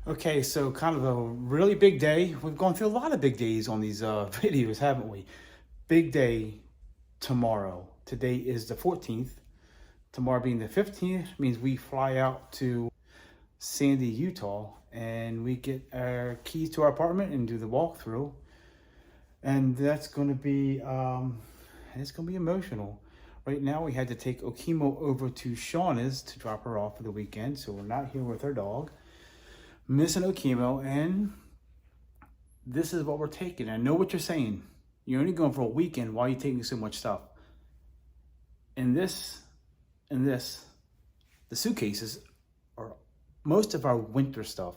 Okay, so kind of a really big day. We've gone through a lot of big days on these videos, haven't we? Big day tomorrow. Today is the 14th. Tomorrow being the 15th means we fly out to Sandy, Utah, and we get our keys to our apartment and do the walkthrough. And that's going to be, it's going to be emotional. Right now, we had to take Okemo over to Shauna's to drop her off for the weekend, so we're not here with her dog. Missing Okemo, and this is what we're taking. I know what you're saying. You're only going for a weekend. Why are you taking so much stuff? And this, the suitcases are most of our winter stuff.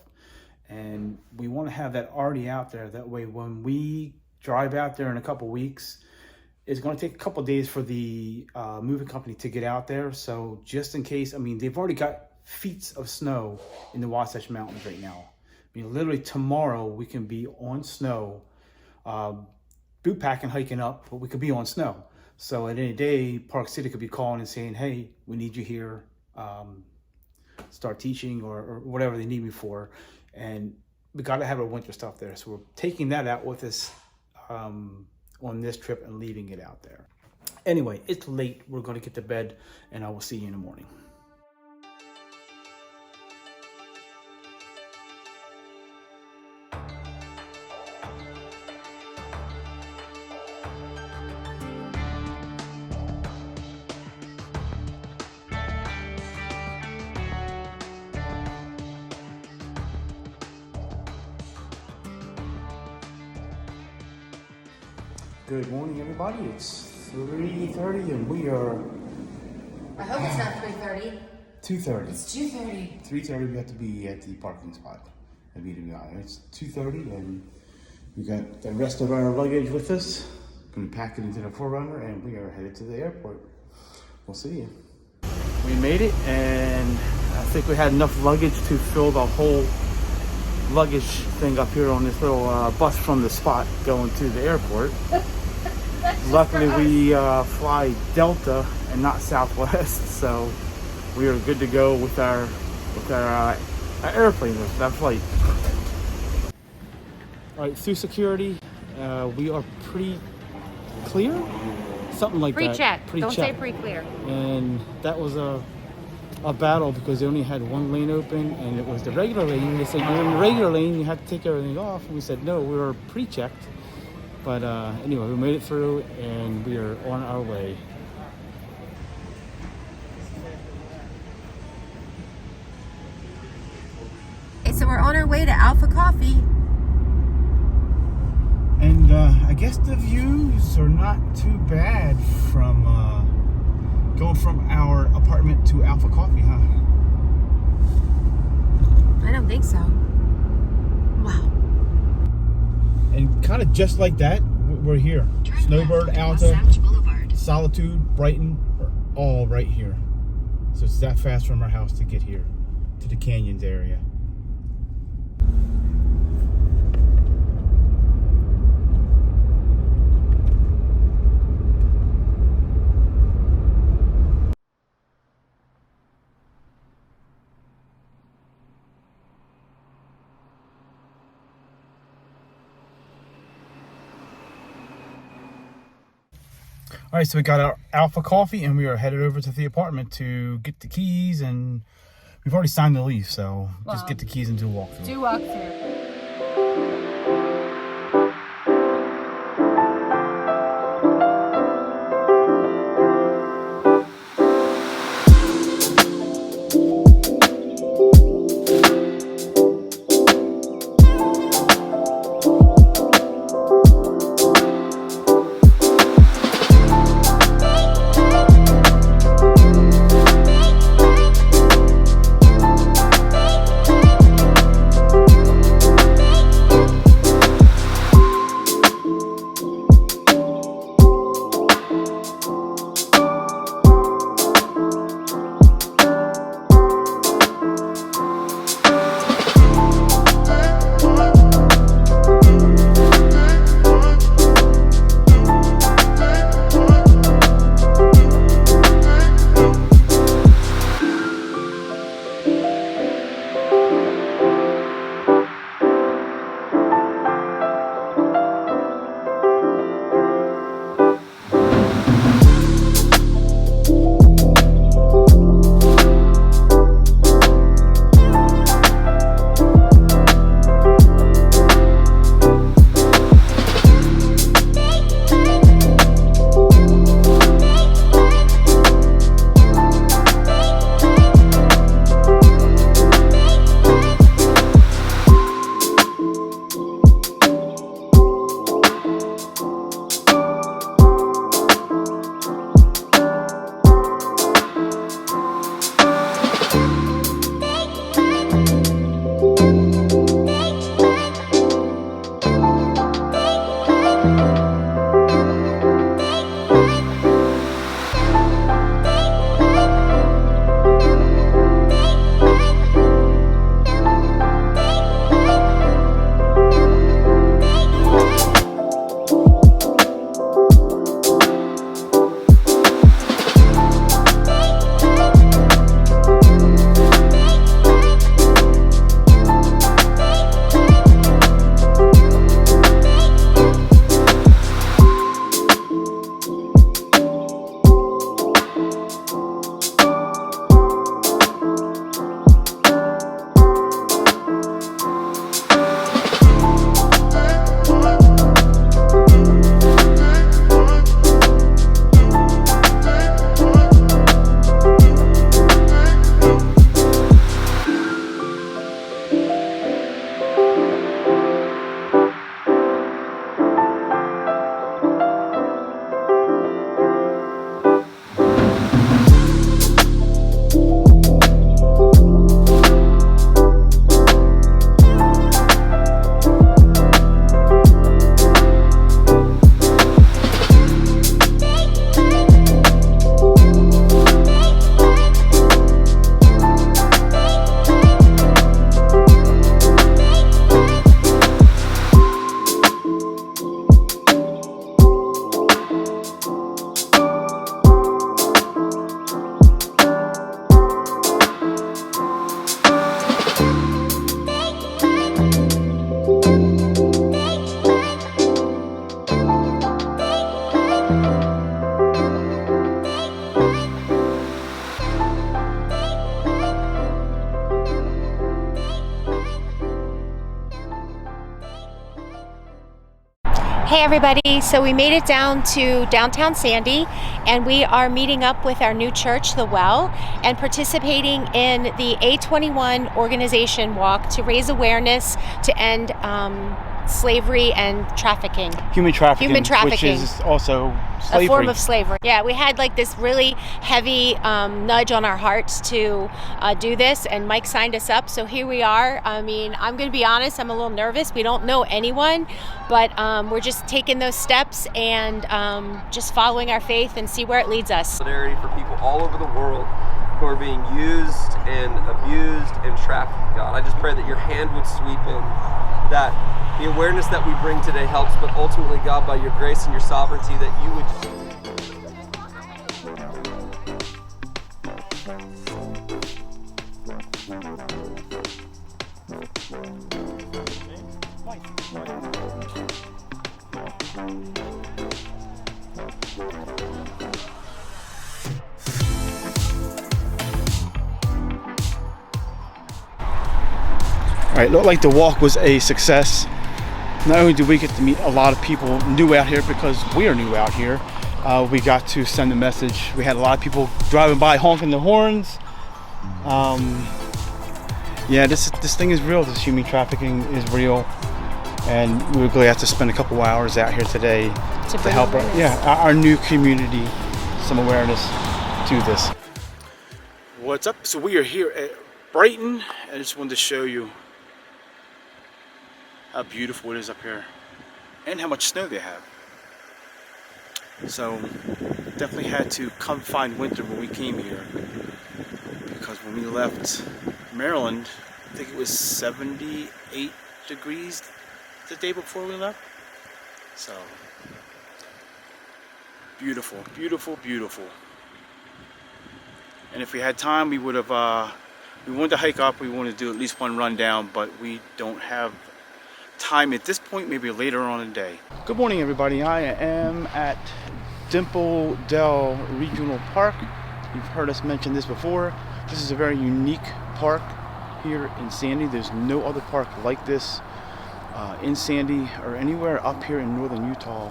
And we want to have that already out there. That way, when we drive out there in a couple weeks, it's going to take a couple days for the moving company to get out there. So just in case, I mean, they've already got feet of snow in the Wasatch Mountains right now. I mean, literally tomorrow we can be on snow, boot packing, hiking up, but we could be on snow. So at any day, Park City could be calling and saying, hey, we need you here, start teaching or whatever they need me for. And we got to have our winter stuff there. So we're taking that out with us on this trip and leaving it out there. Anyway, it's late. We're going to get to bed, and I will see you in the morning. Good morning, everybody. It's 3:30 and we are... I hope it's not 3:30. 2:30. It's 2:30. 3:30 we have to be at the parking spot. It's 2:30 and we got the rest of our luggage with us. Gonna pack it into the 4Runner and we are headed to the airport. We'll see you. We made it, and I think we had enough luggage to fill the whole luggage thing up here on this little bus from the spot going to the airport. Luckily we fly Delta and not Southwest, so we are good to go with our airplane, with that flight. All right, through security, we are pretty clear, something like that. Pre-check. Don't say pre-clear. And that was a battle because they only had one lane open, and it was the regular lane. They said, you're in the regular lane, you have to take everything off. And we said, no, we were pre-checked. But anyway, we made it through and we are on our way. Okay, so we're on our way to Alpha Coffee. And I guess the views are not too bad from going from our apartment to Alpha Coffee, huh? I don't think so. Wow. And kind of just like that, we're here. Snowbird, Alta, Solitude, Brighton are all right here. So it's that fast from our house to get here, to the Canyons area. All right, so we got our Alpha Coffee and we are headed over to the apartment to get the keys, and we've already signed the lease, so just get the keys and do a walkthrough. Do walkthrough. Hey everybody, so we made it down to downtown Sandy and we are meeting up with our new church, The Well, and participating in the A21 organization walk to raise awareness to end slavery and trafficking. Human trafficking. Human trafficking. Which is also slavery. A form of slavery. Yeah, we had like this really heavy nudge on our hearts to do this, and Mike signed us up, so here we are. I mean, I'm going to be honest, I'm a little nervous. We don't know anyone, but we're just taking those steps and just following our faith and see where it leads us. Solidarity for people all over the world who are being used and abused and trafficked, God. I just pray that your hand would sweep in, that the awareness that we bring today helps, but ultimately, God, by your grace and your sovereignty, that you would All right, looked like the walk was a success. Not only did we get to meet a lot of people new out here because we are new out here, we got to send a message. We had a lot of people driving by honking their horns. Yeah, this thing is real. This human trafficking is real, and we were glad to spend a couple hours out here today to help our new community some awareness to this. What's up? So we are here at Brighton. I just wanted to show you how beautiful it is up here and how much snow they have. So definitely had to come find winter when we came here, because when we left Maryland, I think it was 78 degrees the day before we left. So beautiful, beautiful, beautiful. And if we had time, we would have we wanted to hike up. We wanted to do at least one run down, but we don't have time at this point. Maybe later on in the day. Good morning, everybody. I am at Dimple Dell Regional Park. You've heard us mention this before. This is a very unique park here in Sandy. There's no other park like this in Sandy or anywhere up here in northern Utah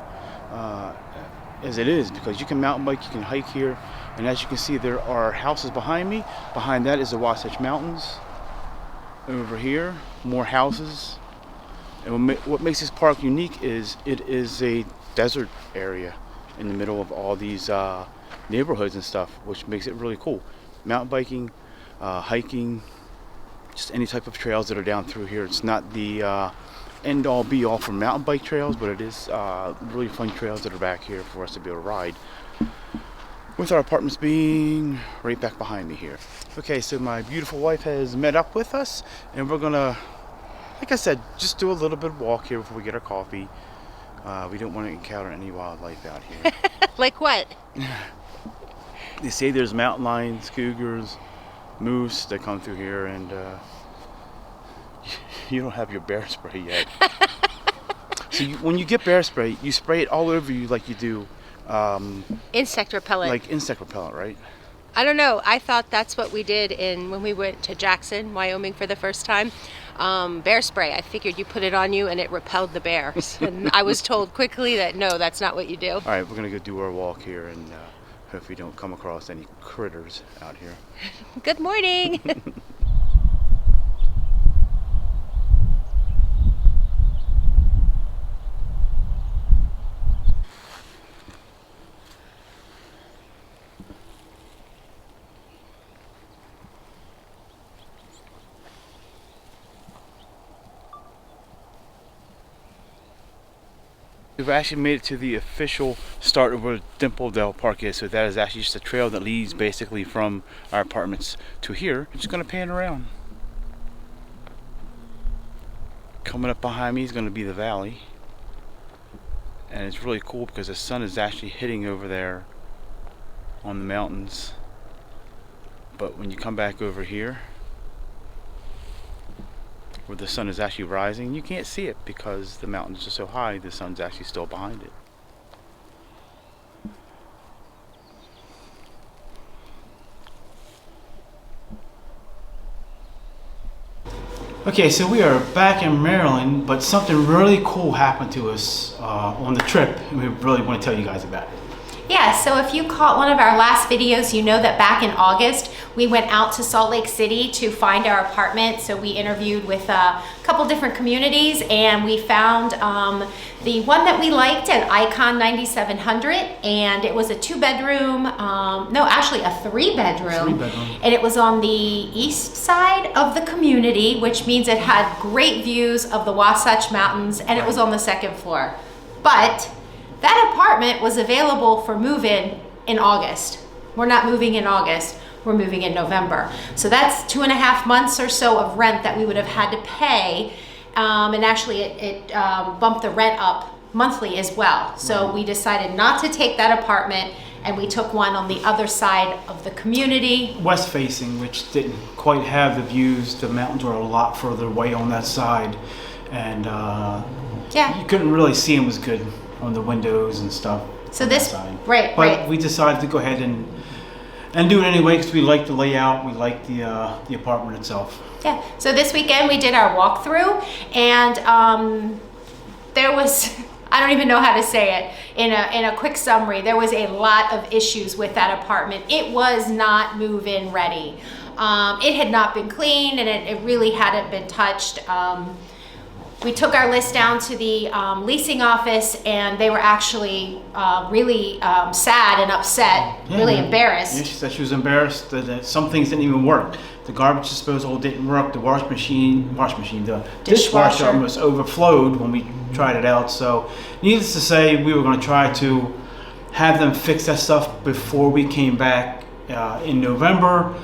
as it is, because you can mountain bike, you can hike here, and as you can see, there are houses behind me. Behind that is the Wasatch Mountains. Over here, more houses. And what makes this park unique is it is a desert area in the middle of all these neighborhoods and stuff, which makes it really cool. Mountain biking, hiking, just any type of trails that are down through here. It's not the end all be all for mountain bike trails, but it is really fun trails that are back here for us to be able to ride, with our apartments being right back behind me here. Okay, so my beautiful wife has met up with us, and we're gonna, like I said, just do a little bit of walk here before we get our coffee. We don't want to encounter any wildlife out here. Like what? They say there's mountain lions, cougars, moose that come through here, and you don't have your bear spray yet. So when you get bear spray, you spray it all over you like you do Insect repellent. like insect repellent, right? I don't know. I thought that's what we did when we went to Jackson, Wyoming for the first time. Bear spray. I figured you put it on you and it repelled the bears. And I was told quickly that no, that's not what you do. All right, we're gonna go do our walk here, and hope we don't come across any critters out here. Good morning. We've actually made it to the official start of where Dimple Dell Park is. So that is actually just a trail that leads basically from our apartments to here. I'm just gonna pan around. Coming up behind me is gonna be the valley. And it's really cool because the sun is actually hitting over there on the mountains. But when you come back over here, where the sun is actually rising, you can't see it because the mountains are so high, the sun's actually still behind it. Okay, so we are back in Maryland, but something really cool happened to us on the trip, and we really want to tell you guys about it. Yeah, so if you caught one of our last videos, you know that back in August, we went out to Salt Lake City to find our apartment. So we interviewed with a couple different communities, and we found the one that we liked at Icon 9700, and it was a 2-bedroom, no, actually a 3-bedroom. And it was on the east side of the community, which means it had great views of the Wasatch Mountains, and it was on the 2nd floor. But that apartment was available for move-in in August. We're not moving in August, we're moving in November. So that's 2.5 months or so of rent that we would have had to pay. And actually it bumped the rent up monthly as well. So we decided not to take that apartment, and we took one on the other side of the community. West facing, which didn't quite have the views. The mountains were a lot further away on that side. And Yeah. you couldn't really see them as good on the windows and stuff. So on this, that side. right. But we decided to go ahead and do it anyway because we like the layout, we like the apartment itself. Yeah, so this weekend we did our walkthrough, and there was, I don't even know how to say it, in a quick summary, there was a lot of issues with that apartment. It was not move-in ready. It had not been cleaned, and it really hadn't been touched. We took our list down to the leasing office, and they were actually really sad and upset, really embarrassed. Yeah, she said she was embarrassed that some things didn't even work. The garbage disposal didn't work. The wash machine, the dishwasher almost overflowed when we tried it out. So, needless to say, we were going to try to have them fix that stuff before we came back in November,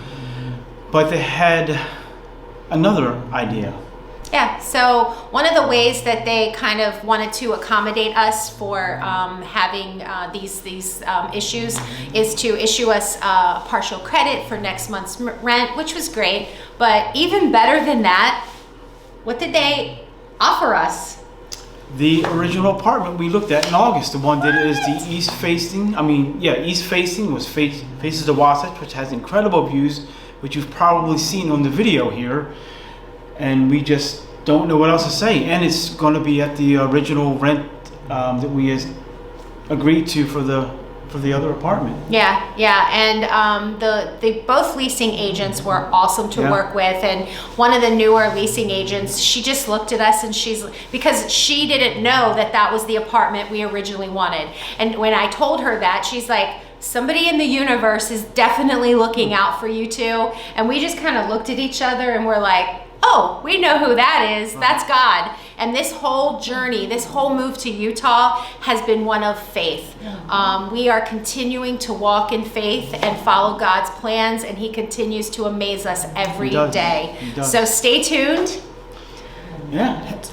but they had another idea. Yeah, so one of the ways that they kind of wanted to accommodate us for having these issues is to issue us partial credit for next month's rent, which was great. But even better than that, what did they offer us? The original apartment we looked at in August, the one that is the east facing, east facing was faces the Wasatch, which has incredible views, which you've probably seen on the video here. And we just don't know what else to say. And it's going to be at the original rent that we agreed to for the other apartment. Yeah, and the both leasing agents were awesome to work with. And one of the newer leasing agents, she just looked at us, and because she didn't know that was the apartment we originally wanted. And when I told her that, she's like, somebody in the universe is definitely looking out for you two. And we just kind of looked at each other, and we're like, oh, we know who that is. That's God. And this whole journey, this whole move to Utah has been one of faith. We are continuing to walk in faith and follow God's plans, and He continues to amaze us every day. So stay tuned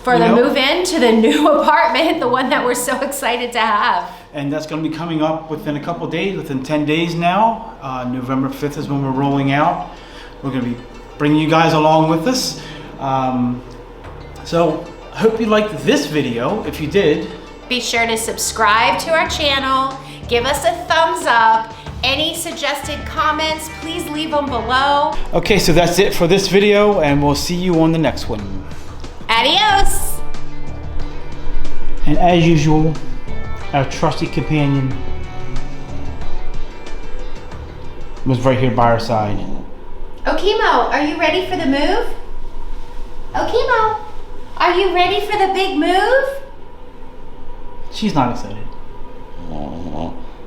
for the move in to the new apartment, the one that we're so excited to have. And that's going to be coming up within a couple of days, within 10 days now. November 5th is when we're rolling out. We're going to be bringing you guys along with us. So I hope you liked this video. If you did, be sure to subscribe to our channel, give us a thumbs up. Any suggested comments, please leave them below. Okay, so that's it for this video, and we'll see you on the next one. Adios. And as usual, our trusty companion was right here by our side. Okemo, are you ready for the move? Okemo, are you ready for the big move? She's not excited.